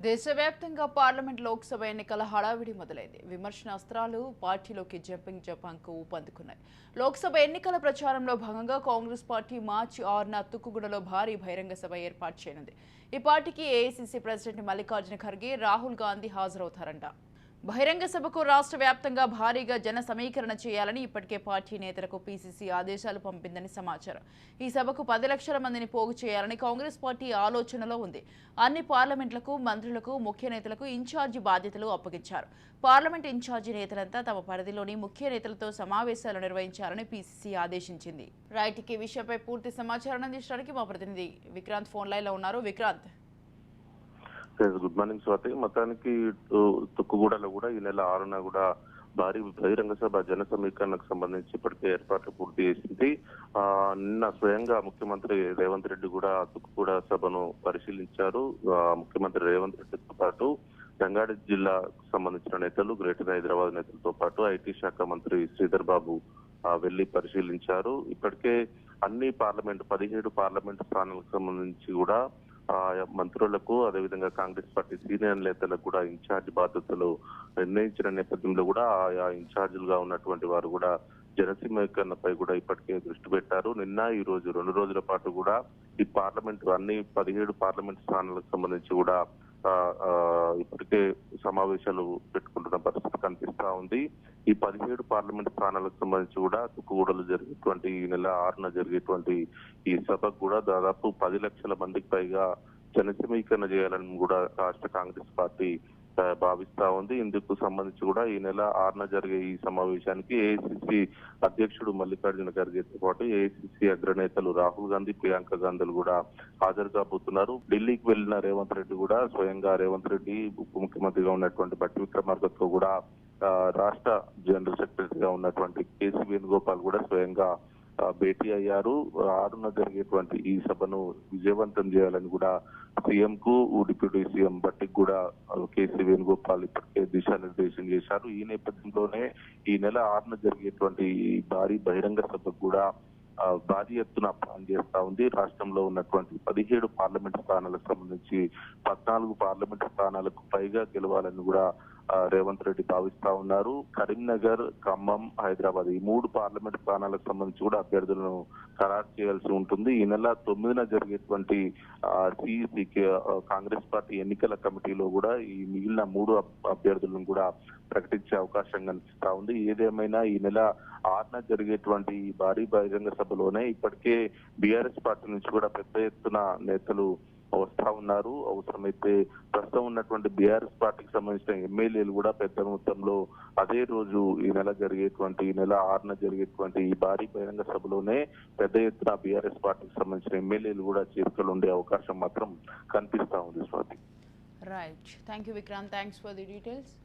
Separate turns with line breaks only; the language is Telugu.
దేశవ్యాప్తంగా పార్లమెంట్ లోక్సభ ఎన్నికల హడావిడి మొదలైంది. విమర్శనాస్త్రాలు పార్టీలోకి జంపింగ్ జపాంకు ఊపందుకున్నాయి. లోక్సభ ఎన్నికల ప్రచారంలో భాగంగా కాంగ్రెస్ పార్టీ మార్చి 6న తుక్కుగూడలో భారీ బహిరంగ సభ ఏర్పాటు చేయనుంది. ఈ పార్టీకి ఏఐసీసీ ప్రెసిడెంట్ మల్లికార్జున ఖర్గే, రాహుల్ గాంధీ హాజరవుతారంట. బహిరంగ సభకు రాష్ట్ర వ్యాప్తంగా భారీగా జన సమీకరణ చేయాలని ఇప్పటికే పార్టీ నేతలకు పీసీసీ ఆదేశాలు పంపిందని సమాచారం. ఈ సభకు 10 లక్షల మందిని పోగు చేయాలని కాంగ్రెస్ పార్టీ ఆలోచనలో ఉంది. అన్ని పార్లమెంట్లకు, మంత్రులకు, ముఖ్య నేతలకు ఇన్ఛార్జి బాధ్యతలు అప్పగించారు. పార్లమెంట్ ఇన్ఛార్జి నేతలంతా తమ పరిధిలోని ముఖ్య నేతలతో సమావేశాలు నిర్వహించాలని పీసీసీ ఆదేశించింది. రైట్, ఈ విషయంపై పూర్తి సమాచారం అందించడానికి మా ప్రతినిధి విక్రాంత్ ఫోన్ లైన్ లో ఉన్నారు. Vikrant,
good morning Swathi. మొత్తానికి తుక్కుగూడలో కూడా ఈ నెల 6న కూడా భారీ బహిరంగ సభ జన సమీకరణకు సంబంధించి ఇప్పటికే ఏర్పాట్లు పూర్తి చేసింది. నిన్న స్వయంగా ముఖ్యమంత్రి రేవంత్ రెడ్డి కూడా తుక్కుగూడ సభను పరిశీలించారు. ముఖ్యమంత్రి రేవంత్ రెడ్డితో పాటు రంగారెడ్డి జిల్లాకు సంబంధించిన నేతలు, గ్రేటర్ హైదరాబాద్ నేతలతో పాటు ఐటీ శాఖ మంత్రి శ్రీధర్ బాబు వెళ్లి పరిశీలించారు. ఇప్పటికే అన్ని 17 పార్లమెంటు స్థానాలకు సంబంధించి కూడా మంత్రులకు, అదేవిధంగా కాంగ్రెస్ పార్టీ సీనియర్ నేతలకు కూడా ఇన్ఛార్జ్ బాధ్యతలు నిర్ణయించిన నేపథ్యంలో కూడా ఆయా ఇన్ఛార్జీలుగా ఉన్నటువంటి వారు కూడా జనసమీకరణపై కూడా ఇప్పటికే దృష్టి పెట్టారు. నిన్న ఈ రోజు 2 రోజుల పాటు కూడా ఈ పార్లమెంటు అన్ని 17 పార్లమెంట్ స్థానాలకు సంబంధించి కూడా ఇప్పటికే సమావేశాలు పెట్టుకుంటున్న పరిస్థితి కనిపిస్తా ఉంది. ఈ 17 పార్లమెంట్ స్థానాలకు సంబంధించి కూడా తుక్కుగూడలో జరిగేటువంటి ఈ నెల 6న జరిగేటువంటి ఈ సభకు కూడా దాదాపు 10 లక్షల మందికి పైగా జన సమీకరణ చేయాలని కూడా రాష్ట్ర కాంగ్రెస్ పార్టీ భావిస్తా ఉంది. ఇందుకు సంబంధించి కూడా ఈ నెల 6న జరిగే ఈ సమావేశానికి ఏఐసీసీ అధ్యక్షుడు మల్లికార్జున ఖర్గేతో పాటు ఏఐసీసీ అగ్రనేతలు రాహుల్ గాంధీ, ప్రియాంక గాంధీలు కూడా హాజరు కాబోతున్నారు. ఢిల్లీకి వెళ్లిన రేవంత్ రెడ్డి కూడా స్వయంగా రేవంత్ రెడ్డి, ఉప ముఖ్యమంత్రిగా ఉన్నటువంటి భట్టి విక్రమార్కతో కూడా రాష్ట్ర జనరల్ సెక్రటరీగా ఉన్నటువంటి కేసీ వేణుగోపాల్ కూడా స్వయంగా భేటీ అయ్యారు. 6న జరిగేటువంటి ఈ సభను విజయవంతం చేయాలని కూడా సీఎం కు, డిప్యూటీ సీఎం భట్టికి కూడా కేసీ వేణుగోపాల్ ఇప్పటికే దిశానిర్దేశం చేశారు. ఈ నేపథ్యంలోనే ఈ నెల 6న జరిగేటువంటి భారీ బహిరంగ సభకు కూడా భారీ ఎత్తున ప్లాన్ చేస్తా ఉంది. రాష్ట్రంలో ఉన్నటువంటి 17 పార్లమెంట్ స్థానాలకు సంబంధించి 14 పార్లమెంట్ స్థానాలకు పైగా గెలవాలని కూడా రేవంత్ రెడ్డి భావిస్తా ఉన్నారు. కరీంనగర్, ఖమ్మం, హైదరాబాద్ ఈ 3 పార్లమెంట్ స్థానాలకు సంబంధించి కూడా అభ్యర్థులను ఖరారు చేయాల్సి ఉంటుంది. ఈ నెల 9న జరిగేటువంటి సిఇసి కాంగ్రెస్ పార్టీ ఎన్నికల కమిటీలో కూడా ఈ మిగిలిన 3 అభ్యర్థులను కూడా ప్రకటించే అవకాశం కనిపిస్తా ఉంది. ఏదేమైనా ఈ నెల 6న జరిగేటువంటి భారీ బహిరంగ సభలోనే ఇప్పటికే బీఆర్ఎస్ పార్టీ నుంచి కూడా పెద్ద ఎత్తున నేతలు వస్తా ఉన్నారు. అవసరమైతే ప్రస్తుతం ఉన్నటువంటి బీఆర్ఎస్ పార్టీకి సంబంధించిన ఎమ్మెల్యేలు కూడా పెద్ద మొత్తంలో అదే రోజు ఈ నెల 6న జరిగేటువంటి ఈ భారీ బహిరంగ సభలోనే పెద్ద ఎత్తున బీఆర్ఎస్ పార్టీకి సంబంధించిన ఎమ్మెల్యేలు కూడా చేరికలు ఉండే అవకాశం మాత్రం కనిపిస్తా ఉంది Swathi.
Right, thank you Vikrant, thanks for the details.